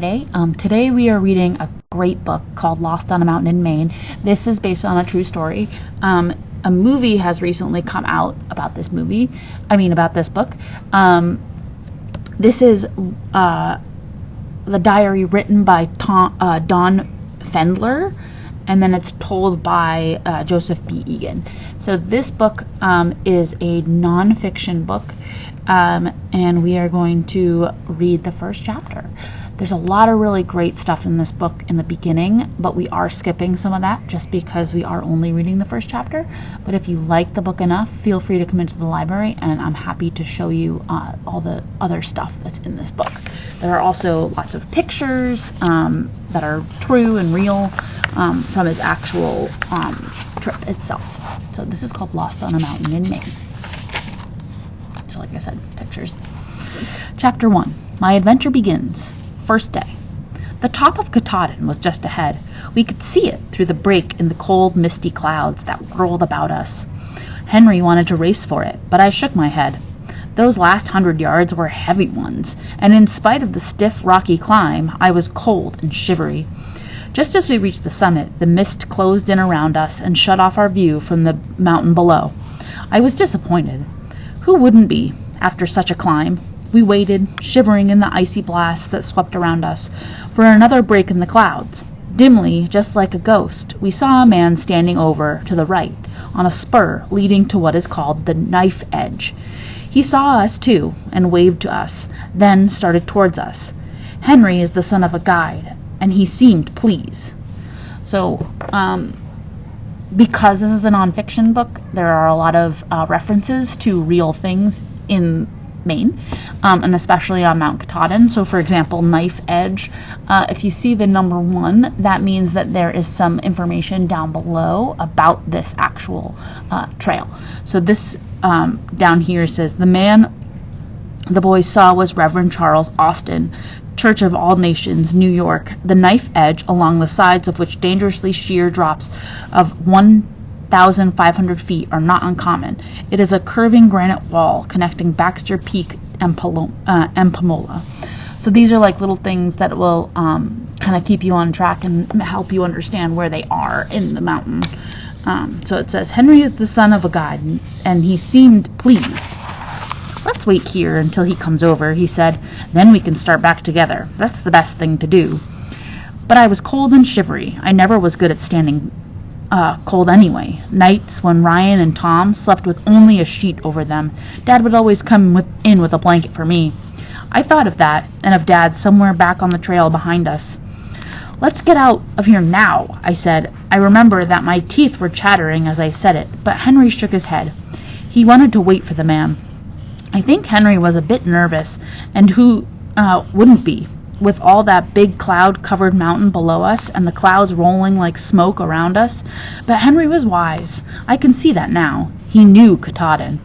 Friday. Today we are reading a great book called Lost on a Mountain in Maine. This is based on a true story. A movie has recently come out about this book. This is the diary written by Donn Fendler, and then it's told by Joseph B. Egan. So this book is a non-fiction book, and we are going to read the first chapter. There's a lot of really great stuff in this book in the beginning, but we are skipping some of that just because we are only reading the first chapter. But if you like the book enough, feel free to come into the library, and I'm happy to show you all the other stuff that's in this book. There are also lots of pictures that are true and real from his actual trip itself. So this is called Lost on a Mountain in Maine. So like I said, pictures. Chapter 1. My adventure begins. First day. The top of Katahdin was just ahead. We could see it through the break in the cold, misty clouds that whirled about us. Henry wanted to race for it, but I shook my head. Those last 100 yards were heavy ones, and in spite of the stiff, rocky climb, I was cold and shivery. Just as we reached the summit, the mist closed in around us and shut off our view from the mountain below. I was disappointed. Who wouldn't be, after such a climb? We waited, shivering in the icy blasts that swept around us, for another break in the clouds. Dimly, just like a ghost, we saw a man standing over to the right, on a spur leading to what is called the knife edge. He saw us, too, and waved to us, then started towards us. Henry is the son of a guide, and he seemed pleased. So, because this is a nonfiction book, there are a lot of references to real things in Maine, and especially on Mount Katahdin. So, for example, knife edge. If you see the number 1, that means that there is some information down below about this actual trail. So this down here says, the man the boys saw was Reverend Charles Austin, Church of All Nations, New York. The knife edge, along the sides of which dangerously sheer drops of 1,500 feet are not uncommon. It is a curving granite wall connecting Baxter Peak and Pomola. So these are like little things that will kind of keep you on track and help you understand where they are in the mountain. So it says, Henry is the son of a guide, and he seemed pleased. Let's wait here until he comes over, he said. Then we can start back together. That's the best thing to do. But I was cold and shivery. I never was good at standing cold anyway. Nights when Ryan and Tom slept with only a sheet over them, Dad would always come in with a blanket for me. I thought of that, and of Dad somewhere back on the trail behind us. Let's get out of here now, I said. I remember that my teeth were chattering as I said it, but Henry shook his head. He wanted to wait for the man. I think Henry was a bit nervous, and who wouldn't be, with all that big cloud-covered mountain below us and the clouds rolling like smoke around us. But Henry was wise. I can see that now. He knew Katahdin.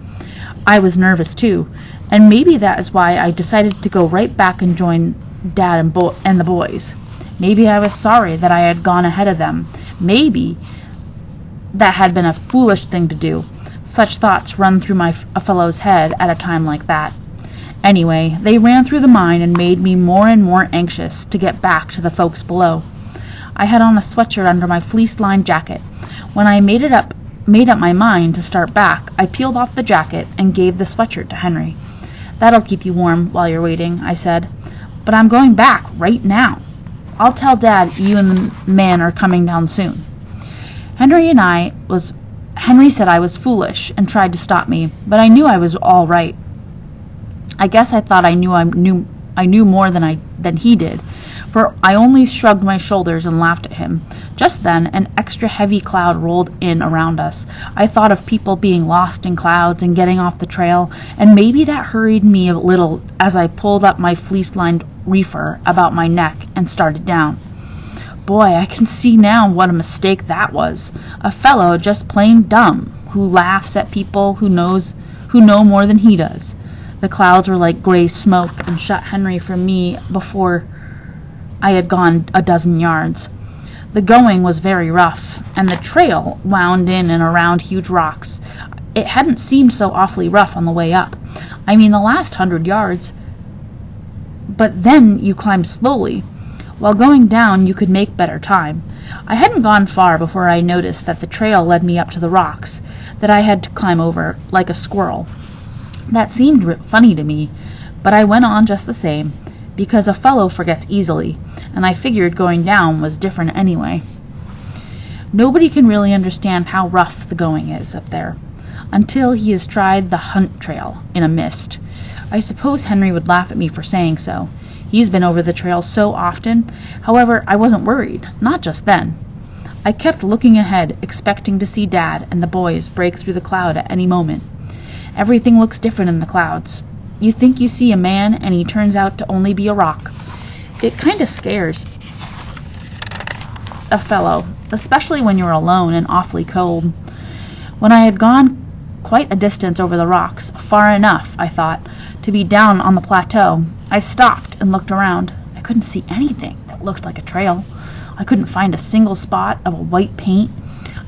I was nervous, too, and maybe that is why I decided to go right back and join Dad and the boys. Maybe I was sorry that I had gone ahead of them. Maybe that had been a foolish thing to do. Such thoughts run through a fellow's head at a time like that. Anyway, they ran through the mind and made me more and more anxious to get back to the folks below. I had on a sweatshirt under my fleece-lined jacket. When I made up my mind to start back, I peeled off the jacket and gave the sweatshirt to Henry. That'll keep you warm while you're waiting, I said. But I'm going back right now. I'll tell Dad you and the man are coming down soon. Henry said I was foolish and tried to stop me, but I knew I was all right. I guess I thought I knew more than he did, for I only shrugged my shoulders and laughed at him. Just then, an extra heavy cloud rolled in around us. I thought of people being lost in clouds and getting off the trail, and maybe that hurried me a little as I pulled up my fleece-lined reefer about my neck and started down. Boy, I can see now what a mistake that was. A fellow just plain dumb, who laughs at people who know more than he does. The clouds were like gray smoke and shut Henry from me before I had gone a dozen yards. The going was very rough, and the trail wound in and around huge rocks. It hadn't seemed so awfully rough on the way up. I mean, the last 100 yards. But then you climbed slowly. While going down, you could make better time. I hadn't gone far before I noticed that the trail led me up to the rocks that I had to climb over, like a squirrel. That seemed funny to me, but I went on just the same, because a fellow forgets easily, and I figured going down was different anyway. Nobody can really understand how rough the going is up there, until he has tried the hunt trail in a mist. I suppose Henry would laugh at me for saying so. He's been over the trail so often. However, I wasn't worried, not just then. I kept looking ahead, expecting to see Dad and the boys break through the cloud at any moment. Everything looks different in the clouds. You think you see a man, and he turns out to only be a rock. It kind of scares a fellow, especially when you're alone and awfully cold. When I had gone quite a distance over the rocks, far enough, I thought, to be down on the plateau, I stopped and looked around. I couldn't see anything that looked like a trail. I couldn't find a single spot of a white paint.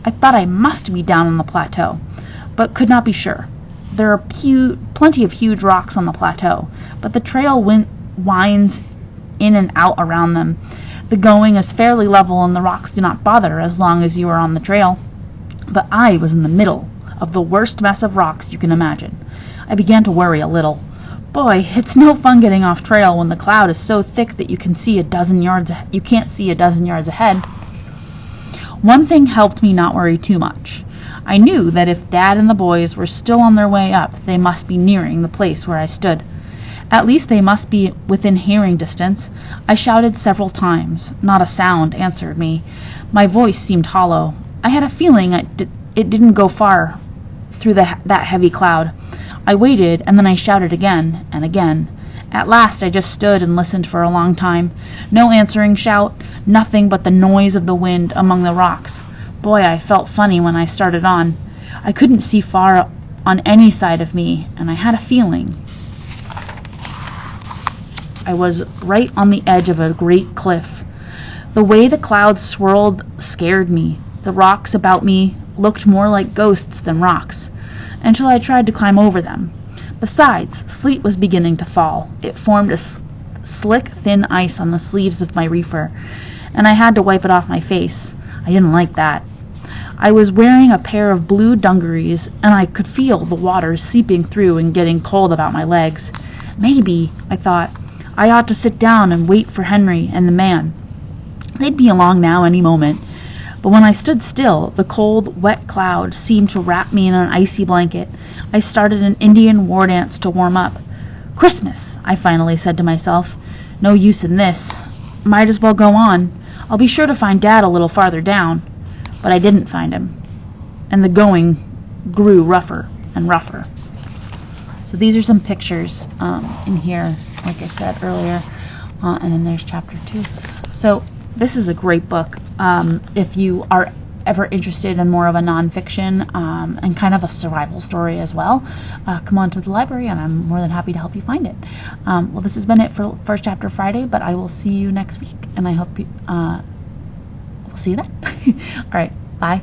I thought I must be down on the plateau, but could not be sure. There are plenty of huge rocks on the plateau, but the trail winds in and out around them. The going is fairly level and the rocks do not bother as long as you are on the trail. But I was in the middle of the worst mess of rocks you can imagine. I began to worry a little. Boy, it's no fun getting off trail when the cloud is so thick that you can't see a dozen yards ahead. One thing helped me not worry too much. I knew that if Dad and the boys were still on their way up, they must be nearing the place where I stood. At least they must be within hearing distance. I shouted several times. Not a sound answered me. My voice seemed hollow. I had a feeling it didn't go far through that heavy cloud. I waited, and then I shouted again and again. At last I just stood and listened for a long time. No answering shout, nothing but the noise of the wind among the rocks. Boy, I felt funny when I started on. I couldn't see far on any side of me, and I had a feeling I was right on the edge of a great cliff. The way the clouds swirled scared me. The rocks about me looked more like ghosts than rocks, until I tried to climb over them. Besides, sleet was beginning to fall. It formed a slick, thin ice on the sleeves of my reefer, and I had to wipe it off my face. I didn't like that. I was wearing a pair of blue dungarees, and I could feel the water seeping through and getting cold about my legs. Maybe, I thought, I ought to sit down and wait for Henry and the man. They'd be along now any moment. But when I stood still, the cold, wet cloud seemed to wrap me in an icy blanket. I started an Indian war dance to warm up. Christmas, I finally said to myself. No use in this. Might as well go on. I'll be sure to find Dad a little farther down. But I didn't find him. And the going grew rougher and rougher. So these are some pictures in here, like I said earlier. And then there's chapter 2. So this is a great book. If you are ever interested in more of a nonfiction and kind of a survival story as well, come on to the library and I'm more than happy to help you find it. Well, this has been it for First Chapter Friday, but I will see you next week, and I hope we'll see you then. All right, bye.